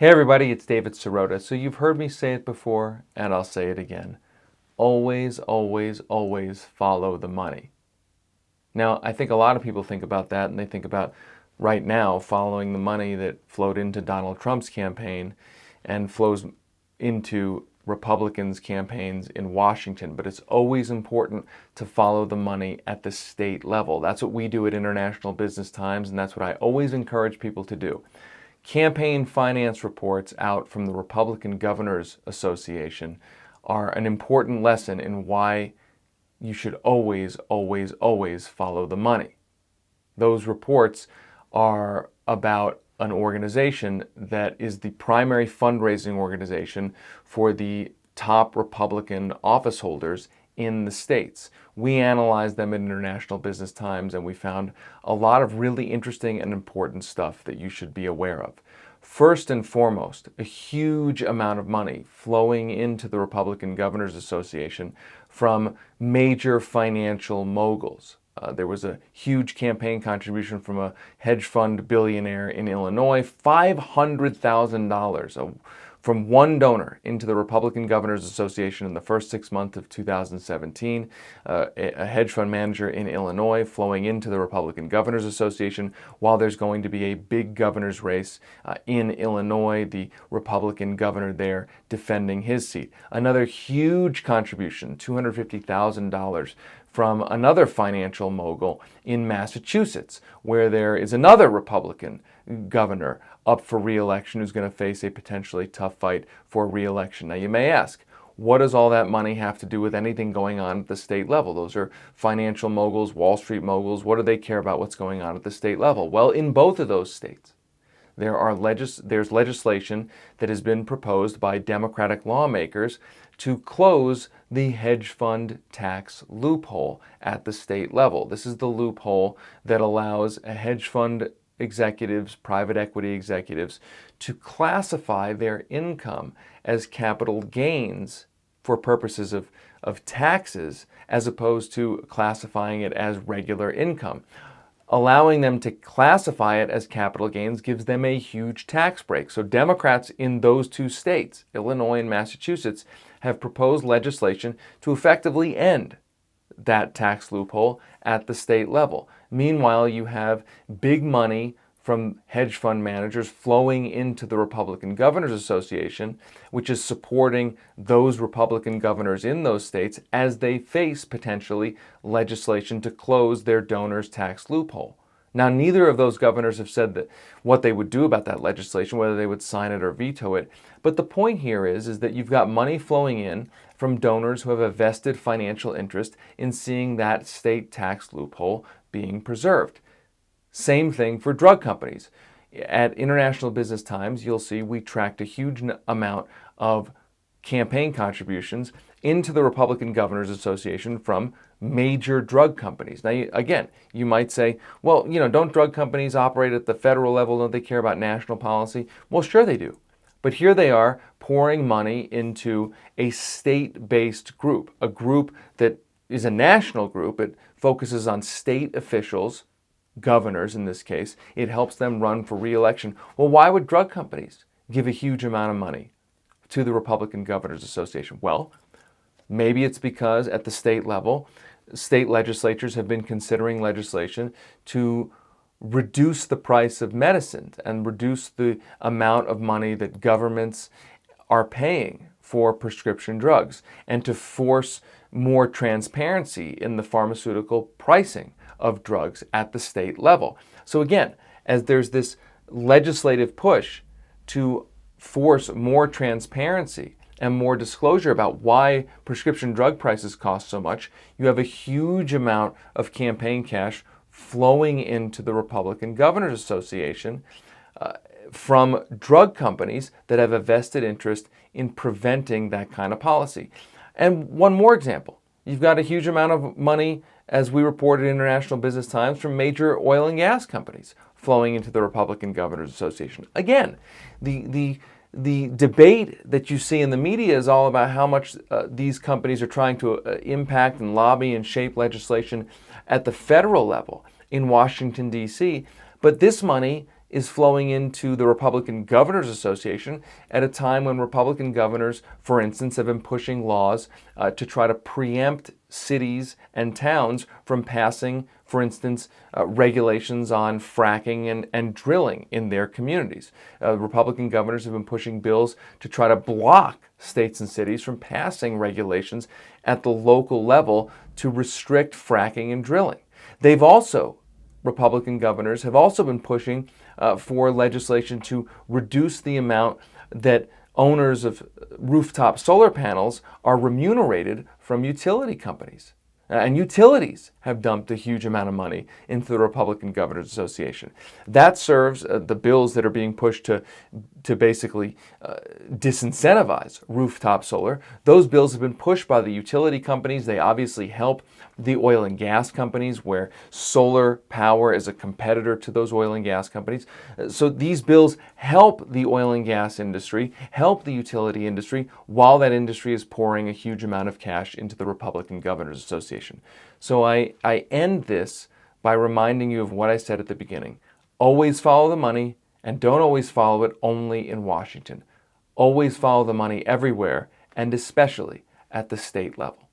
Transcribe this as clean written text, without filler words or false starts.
Hey everybody, it's David Sirota. So you've heard me say it before, and I'll say it again. Always, always, always follow the money. Now, I think a lot of people think about that, and they think about right now following the money that flowed into Donald Trump's campaign and flows into Republicans' campaigns in Washington. But it's always important to follow the money at the state level. That's what we do at International Business Times, and that's what I always encourage people to do. Campaign finance reports out from the Republican Governors Association are an important lesson in why you should always, always, always follow the money. Those reports are about an organization that is the primary fundraising organization for the top Republican office holders in the states. We analyzed them in International Business Times, and we found a lot of really interesting and important stuff that you should be aware of. First and foremost, a huge amount of money flowing into the Republican Governors Association from major financial moguls. There was a huge campaign contribution from a hedge fund billionaire in Illinois, $500,000 from one donor into the Republican Governors Association in the first 6 months of 2017. A hedge fund manager in Illinois flowing into the Republican Governors Association while there's going to be a big governor's race in Illinois, the Republican governor there defending his seat. Another huge contribution, $250,000 from another financial mogul in Massachusetts, where there is another Republican governor up for re-election who's going to face a potentially tough fight for re-election. Now you may ask, what does all that money have to do with anything going on at the state level? Those are financial moguls, Wall Street moguls. What do they care about what's going on at the state level? Well, in both of those states, there's legislation that has been proposed by Democratic lawmakers to close the hedge fund tax loophole at the state level. This is the loophole that allows a hedge fund executives, private equity executives, to classify their income as capital gains for purposes of taxes, as opposed to classifying it as regular income. Allowing them to classify it as capital gains gives them a huge tax break. So Democrats in those two states, Illinois and Massachusetts, have proposed legislation to effectively end that tax loophole at the state level. Meanwhile, you have big money from hedge fund managers flowing into the Republican Governors Association, which is supporting those Republican governors in those states as they face potentially legislation to close their donors' tax loophole. Now, neither of those governors have said that what they would do about that legislation, whether they would sign it or veto it. But the point here is that you've got money flowing in from donors who have a vested financial interest in seeing that state tax loophole being preserved. Same thing for drug companies. At International Business Times, you'll see we tracked a huge amount of campaign contributions into the Republican Governors Association from major drug companies. Now, again, you might say, well, don't drug companies operate at the federal level? Don't they care about national policy? Well, sure they do. But here they are pouring money into a state-based group, a group that is a national group. It focuses on state officials, governors in this case. It helps them run for re-election. Well, why would drug companies give a huge amount of money to the Republican Governors Association? Well, maybe it's because at the state level, state legislatures have been considering legislation to reduce the price of medicine and reduce the amount of money that governments are paying for prescription drugs, and to force more transparency in the pharmaceutical pricing of drugs at the state level. So again, as there's this legislative push to force more transparency and more disclosure about why prescription drug prices cost so much, you have a huge amount of campaign cash flowing into the Republican Governors Association from drug companies that have a vested interest in preventing that kind of policy. And one more example. You've got a huge amount of money, as we reported in International Business Times, from major oil and gas companies flowing into the Republican Governors Association. Again, the debate that you see in the media is all about how much these companies are trying to impact and lobby and shape legislation at the federal level in Washington, D.C. But this money is flowing into the Republican Governors Association at a time when Republican governors, for instance, have been pushing laws to try to preempt cities and towns from passing, for instance, regulations on fracking and drilling in their communities. Republican governors have been pushing bills to try to block states and cities from passing regulations at the local level to restrict fracking and drilling. Republican governors have also been pushing for legislation to reduce the amount that owners of rooftop solar panels are remunerated from utility companies. And utilities have dumped a huge amount of money into the Republican Governors Association. That serves the bills that are being pushed to basically disincentivize rooftop solar. Those bills have been pushed by the utility companies. They obviously help the oil and gas companies, where solar power is a competitor to those oil and gas companies. So these bills help the oil and gas industry, help the utility industry, while that industry is pouring a huge amount of cash into the Republican Governors Association. So I end this by reminding you of what I said at the beginning. Always follow the money, and don't always follow it only in Washington. Always follow the money everywhere, and especially at the state level.